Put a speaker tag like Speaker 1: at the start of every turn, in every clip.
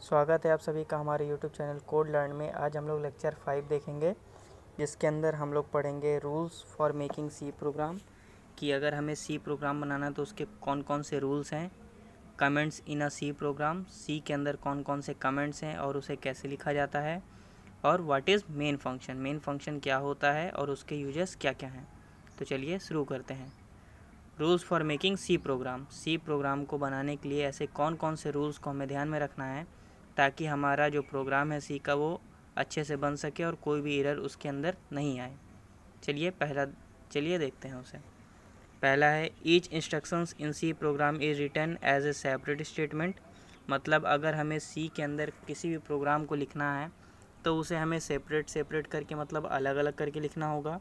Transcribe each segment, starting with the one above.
Speaker 1: स्वागत है आप सभी का हमारे YouTube चैनल कोड लर्न में। आज हम लोग लेक्चर 5 देखेंगे, जिसके अंदर हम लोग पढ़ेंगे rules for making C program, कि अगर हमें सी प्रोग्राम बनाना तो उसके कौन कौन से रूल्स हैं। Comments in a C program, सी के अंदर कौन कौन से कमेंट्स हैं और उसे कैसे लिखा जाता है। और what is main function, main function क्या होता है और उसके यूजेस क्या क्या हैं। तो चलिए शुरू करते हैं। Rules for making C program, C program को बनाने के लिए ऐसे कौन कौन से रूल्स को हमें ध्यान में रखना है ताकि हमारा जो प्रोग्राम है सी का वो अच्छे से बन सके और कोई भी एरर उसके अंदर नहीं आए। चलिए देखते हैं उसे। पहला है each instructions in C program is written as a separate statement. मतलब अगर हमें सी के अंदर किसी भी प्रोग्राम को लिखना है तो उसे हमें सेपरेट करके, मतलब अलग अलग करके लिखना होगा।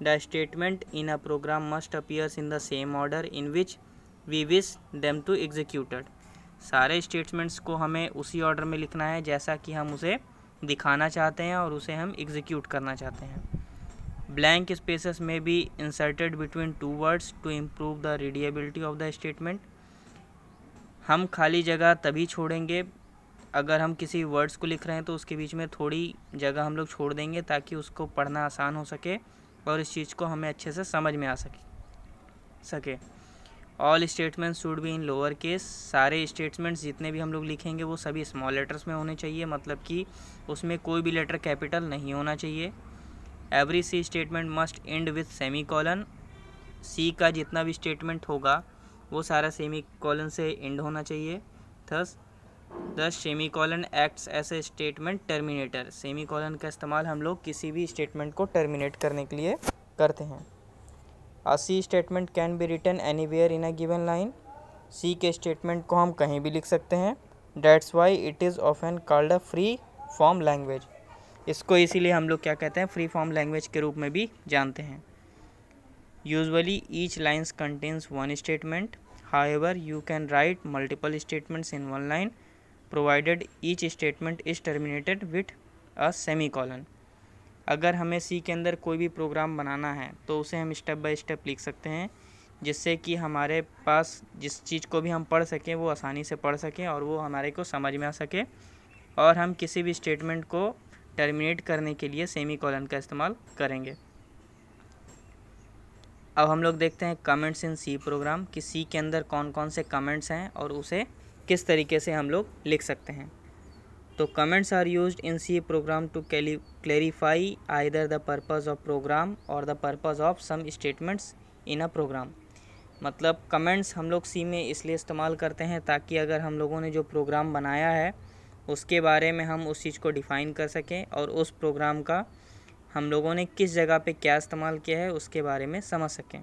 Speaker 1: The statement in a program must appears in the same order in which we wish them to executed. सारे स्टेटमेंट्स को हमें उसी ऑर्डर में लिखना है जैसा कि हम उसे दिखाना चाहते हैं और उसे हम एग्जीक्यूट करना चाहते हैं। Blank spaces may be inserted between two words to improve the readability of the statement. हम खाली जगह तभी छोड़ेंगे अगर हम किसी वर्ड्स को लिख रहे हैं तो उसके बीच में थोड़ी जगह हम लोग छोड़ देंगे ताकि उसको पढ़ना आसान हो सके और इस चीज़ को हमें अच्छे से समझ में आ सके। All statements should be in lower case. सारे स्टेटमेंट्स जितने भी हम लोग लिखेंगे वो सभी स्मॉल लेटर्स में होने चाहिए, मतलब कि उसमें कोई भी लेटर कैपिटल नहीं होना चाहिए। Every C statement must end with semicolon. C का जितना भी स्टेटमेंट होगा वो सारा सेमी कॉलन से एंड होना चाहिए। Thus semicolon acts as a statement terminator. Semicolon का इस्तेमाल हम लोग किसी भी स्टेटमेंट को टर्मिनेट करने के लिए करते हैं। A C statement can be written anywhere in a given line. C के स्टेटमेंट को हम कहीं भी लिख सकते हैं। That's why it is often called a free form language। इसको इसीलिए हम लोग क्या कहते हैं, फ्री फॉर्म लैंग्वेज के रूप में भी जानते हैं। Usually each lines contains one statement. However, you can write multiple statements in one line, provided each statement is terminated with a semicolon। अगर हमें सी के अंदर कोई भी प्रोग्राम बनाना है तो उसे हम स्टेप बाय स्टेप लिख सकते हैं, जिससे कि हमारे पास जिस चीज़ को भी हम पढ़ सकें वो आसानी से पढ़ सकें और वो हमारे को समझ में आ सके, और हम किसी भी स्टेटमेंट को टर्मिनेट करने के लिए सेमी कॉलन का इस्तेमाल करेंगे। अब हम लोग देखते हैं कमेंट्स इन सी प्रोग्राम, कि सी के अंदर कौन कौन से कमेंट्स हैं और उसे किस तरीके से हम लोग लिख सकते हैं। तो comments are used in C program to clarify either the purpose of program or the purpose of some statements in a program. मतलब कमेंट्स हम लोग सी में इसलिए इस्तेमाल करते हैं ताकि अगर हम लोगों ने जो प्रोग्राम बनाया है उसके बारे में हम उस चीज़ को डिफ़ाइन कर सकें और उस प्रोग्राम का हम लोगों ने किस जगह पे क्या इस्तेमाल किया है उसके बारे में समझ सकें।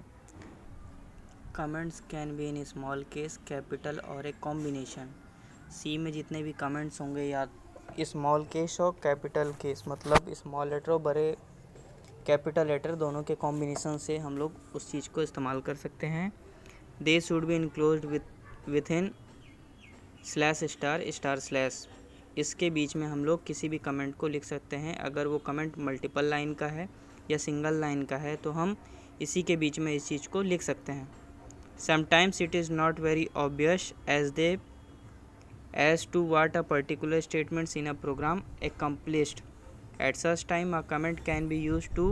Speaker 1: Comments can be in small case, capital और ए कॉम्बिनेशन। सी में जितने भी कमेंट्स होंगे या स्मॉल केस और कैपिटल केस, मतलब स्मॉल लेटर और बड़े कैपिटल लेटर दोनों के कॉम्बिनेशन से हम लोग उस चीज़ को इस्तेमाल कर सकते हैं। They should be enclosed with in slash star slash. इसके बीच में हम लोग किसी भी कमेंट को लिख सकते हैं। अगर वो कमेंट मल्टीपल लाइन का है या सिंगल लाइन का है तो हम इसी के बीच में इस चीज़ को लिख सकते हैं। Sometimes it is not very obvious as to what a particular statements in a program accomplished. At such time a comment can be used to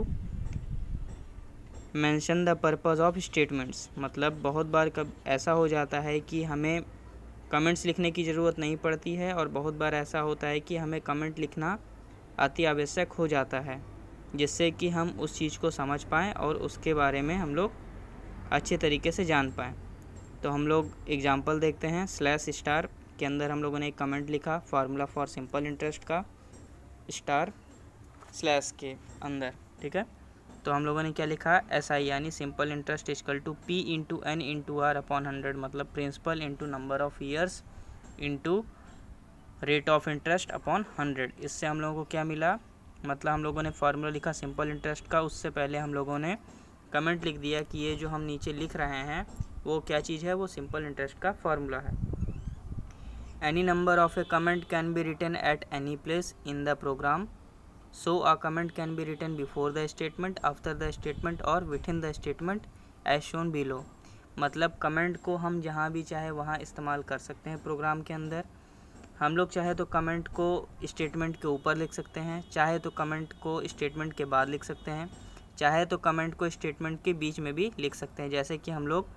Speaker 1: mention the purpose of statements। मतलब बहुत बार कब ऐसा हो जाता है कि हमें कमेंट्स लिखने की ज़रूरत नहीं पड़ती है और बहुत बार ऐसा होता है कि हमें कमेंट लिखना अति आवश्यक हो जाता है, जिससे कि हम उस चीज़ को समझ पाएँ और उसके बारे में हम लोग अच्छे तरीके से जान पाएँ। तो हम लोग एग्जांपल देखते हैं। स्लैश स्टार के अंदर हम लोगों ने एक कमेंट लिखा, फार्मूला फॉर सिंपल इंटरेस्ट का, स्टार स्लैश के अंदर, ठीक है। तो हम लोगों ने क्या लिखा, SI यानी simple interest equal to P into N into R upon 100, मतलब principal into number of years into rate of interest upon 100। इससे हम लोगों को क्या मिला, मतलब हम लोगों ने फार्मूला लिखा सिंपल इंटरेस्ट का, उससे पहले हम लोगों ने कमेंट लिख दिया कि ये जो हम नीचे लिख रहे हैं वो क्या चीज़ है, वो सिंपल इंटरेस्ट का फार्मूला है। Any number of a comment can be written at any place in the program. So a comment can be written before the statement, after the statement or within the statement as shown below। मतलब comment को हम जहाँ भी चाहे वहाँ इस्तेमाल कर सकते हैं प्रोग्राम के अंदर। हम लोग चाहे तो कमेंट को स्टेटमेंट के ऊपर लिख सकते हैं, चाहे तो कमेंट को स्टेटमेंट के बाद लिख सकते हैं, चाहे तो कमेंट को स्टेटमेंट के बीच में भी लिख सकते हैं, जैसे कि हम लोग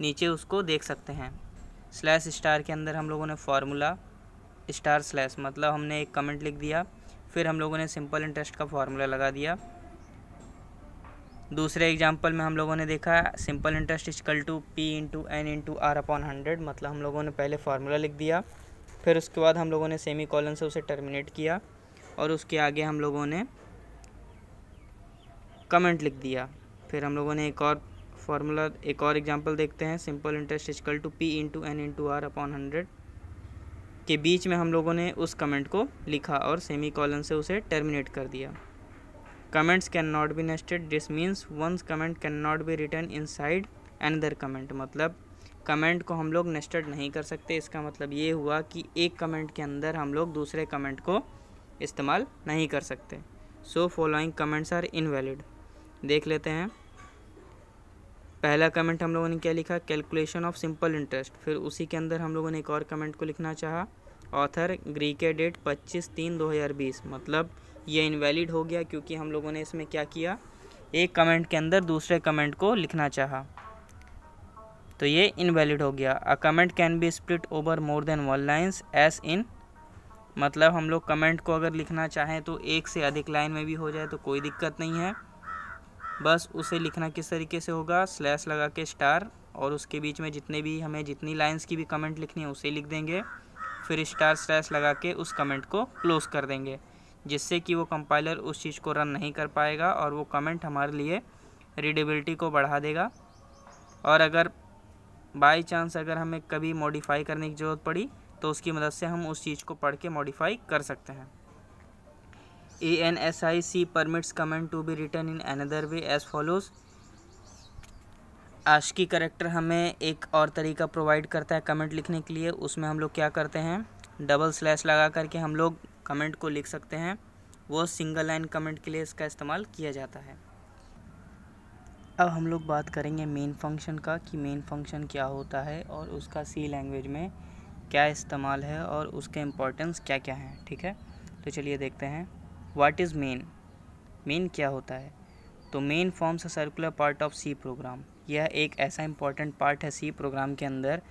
Speaker 1: नीचे उसको देख सकते हैं। स्लैश स्टार के अंदर हम लोगों ने फार्मूला स्टार स्लैश मतलब हमने एक कमेंट लिख दिया, फिर हम लोगों ने सिंपल इंटरेस्ट का फार्मूला लगा दिया। दूसरे एग्जांपल में हम लोगों ने देखा simple interest equal to P into N into R upon 100, मतलब हम लोगों ने पहले फार्मूला लिख दिया, फिर उसके बाद हम लोगों ने सेमी कॉलन से उसे टर्मिनेट किया और उसके आगे हम लोगों ने कमेंट लिख दिया। फिर हम लोगों ने एक और फार्मूला, एक और एग्जांपल देखते हैं, simple interest equal to P into N into R upon 100 के बीच में हम लोगों ने उस कमेंट को लिखा और सेमी कॉलन से उसे टर्मिनेट कर दिया। Comments can not be nested, this means once comment can not be written inside another comment, मतलब कमेंट को हम लोग नेस्टेड नहीं कर सकते। इसका मतलब ये हुआ कि एक कमेंट के अंदर हम लोग दूसरे कमेंट को इस्तेमाल नहीं कर सकते। So following comments are invalid. देख लेते हैं। पहला कमेंट हम लोगों ने क्या लिखा, कैलकुलेशन ऑफ सिंपल इंटरेस्ट, फिर उसी के अंदर हम लोगों ने एक और कमेंट को लिखना चाहा, ऑथर ग्रीके डेट 25/3/2020, मतलब ये इनवैलिड हो गया क्योंकि हम लोगों ने इसमें क्या किया, एक कमेंट के अंदर दूसरे कमेंट को लिखना चाहा, तो ये इनवैलिड हो गया। A comment can be split over more than 1 lines as in, मतलब हम लोग कमेंट को अगर लिखना चाहें तो एक से अधिक लाइन में भी हो जाए तो कोई दिक्कत नहीं है। बस उसे लिखना किस तरीके से होगा, स्लैश लगा के स्टार और उसके बीच में जितने भी हमें जितनी लाइंस की भी कमेंट लिखनी है उसे लिख देंगे, फिर स्टार स्लैश लगा के उस कमेंट को क्लोज कर देंगे, जिससे कि वो कंपाइलर उस चीज़ को रन नहीं कर पाएगा और वो कमेंट हमारे लिए रीडेबिलिटी को बढ़ा देगा। और अगर बाई चांस अगर हमें कभी मॉडिफाई करने की ज़रूरत पड़ी तो उसकी मदद से हम उस चीज़ को पढ़ के मॉडिफाई कर सकते हैं। ANSI permits comment to be written in another way as follows। ASCII character हमें एक और तरीका प्रोवाइड करता है कमेंट लिखने के लिए। उसमें हम लोग क्या करते हैं, डबल स्लैश लगा करके हम लोग कमेंट को लिख सकते हैं। वो सिंगल लाइन कमेंट के लिए इसका इस्तेमाल किया जाता है। अब हम लोग बात करेंगे मेन फंक्शन का, कि मेन फंक्शन क्या होता है और उसका सी लैंग्वेज में क्या इस्तेमाल है और उसके इम्पोर्टेंस क्या क्या हैं। ठीक है, तो चलिए देखते हैं। व्हाट इज़ मेन, मेन क्या होता है। तो main forms a circular part of C program, यह एक ऐसा इम्पॉर्टेंट पार्ट है सी प्रोग्राम के अंदर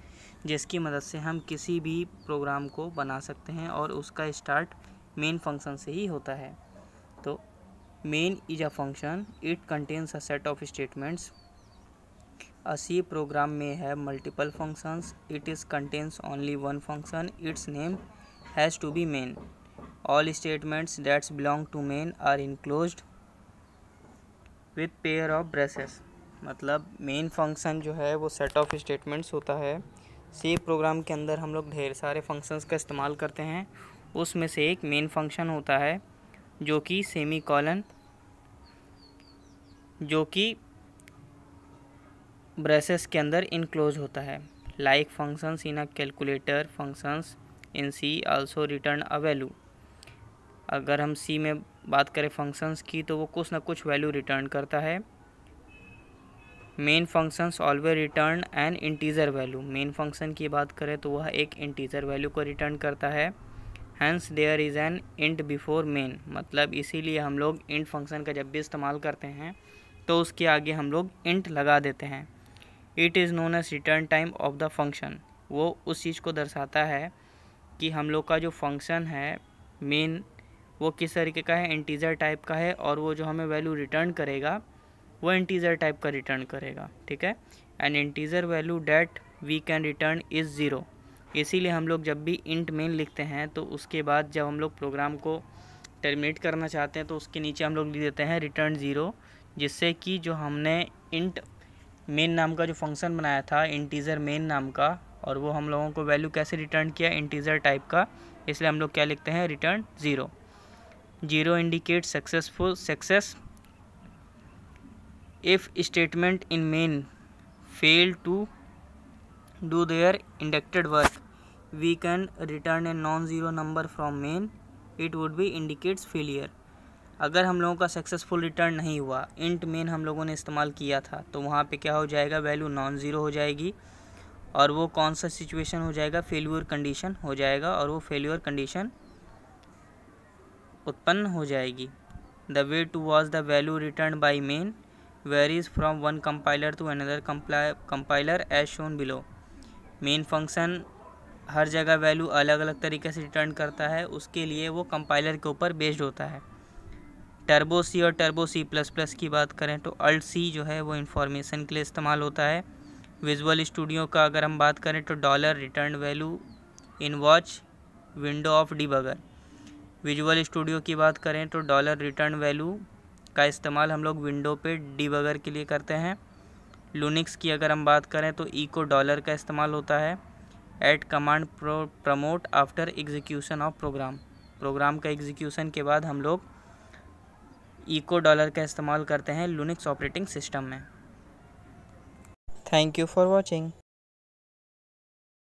Speaker 1: जिसकी मदद से हम किसी भी प्रोग्राम को बना सकते हैं और उसका स्टार्ट मेन फंक्शन से ही होता है। तो main is a function, it contains a set of statements. A C program में have multiple functions, it is contains only one function, its name has to be main. All statements that belong to main are enclosed with pair of braces। मतलब main function जो है वो set of statements होता है। C program के अंदर हम लोग ढेर सारे फंक्शंस का इस्तेमाल करते हैं, उसमें से एक मेन फंक्शन होता है जो कि सेमी कॉलन, जो कि ब्रेसेस के अंदर इनक्लोज होता है। Like functions in a calculator, functions in C also return a value. अगर हम सी में बात करें फंक्शंस की तो वो कुछ ना कुछ वैल्यू रिटर्न करता है। Main functions always return N integer value, main function की बात करें तो वह एक इंटीजर वैल्यू को रिटर्न करता है। Hence there is an int before main, मतलब इसीलिए हम लोग इंट फंक्शन का जब भी इस्तेमाल करते हैं तो उसके आगे हम लोग इंट लगा देते हैं। It is known as return time of the function, वो उस चीज़ को दर्शाता है कि हम लोग का जो फंक्शन है मेन वो किस तरीके का है, इंटीजर टाइप का है, और वो जो हमें वैल्यू रिटर्न करेगा वो इंटीजर टाइप का रिटर्न करेगा। ठीक है, an integer value that we can return is zero. इसीलिए हम लोग जब भी इंट मेन लिखते हैं तो उसके बाद जब हम लोग प्रोग्राम को टर्मिनेट करना चाहते हैं तो उसके नीचे हम लोग लिख देते हैं रिटर्न ज़ीरो, जिससे कि जो हमने इंट मेन नाम का जो फंक्शन बनाया था इंटीजर मेन नाम का, और वो हम लोगों को वैल्यू कैसे रिटर्न किया, इंटीजर टाइप का, इसलिए हम लोग क्या लिखते हैं, return zero. Zero indicates success if statement in main fail to do their intended work, we can return a non-zero number from main, it would be indicates failure। अगर हम लोगों का सक्सेसफुल रिटर्न नहीं हुआ, इंट मेन हम लोगों ने इस्तेमाल किया था, तो वहाँ पे क्या हो जाएगा, वैल्यू नॉन ज़ीरो हो जाएगी और वो कौन सा सिचुएशन हो जाएगा, फेल्यूर कंडीशन हो जाएगा, और वो फेल्यूर कंडीशन उत्पन्न हो जाएगी। The way to watch the value return by main varies from one compiler to another compiler as shown below. Main function हर जगह वैल्यू अलग अलग तरीके से रिटर्न करता है, उसके लिए वो कंपाइलर के ऊपर बेस्ड होता है। टर्बो सी और टर्बो सी प्लस प्लस की बात करें तो अल्ट सी जो है वो इन्फॉर्मेशन के लिए इस्तेमाल होता है। विजुअल स्टूडियो का अगर हम बात करें तो dollar return value in watch window of debugger. Visual studio की बात करें तो डॉलर रिटर्न वैल्यू का इस्तेमाल हम लोग विंडो पे डिबगर के लिए करते हैं। लूनिक्स की अगर हम बात करें तो इको डॉलर का इस्तेमाल होता है। Add command promote after execution of program का एग्जीक्यूशन के बाद हम लोग इको डॉलर का इस्तेमाल करते हैं लूनिक्स ऑपरेटिंग सिस्टम में। Thank you for watching.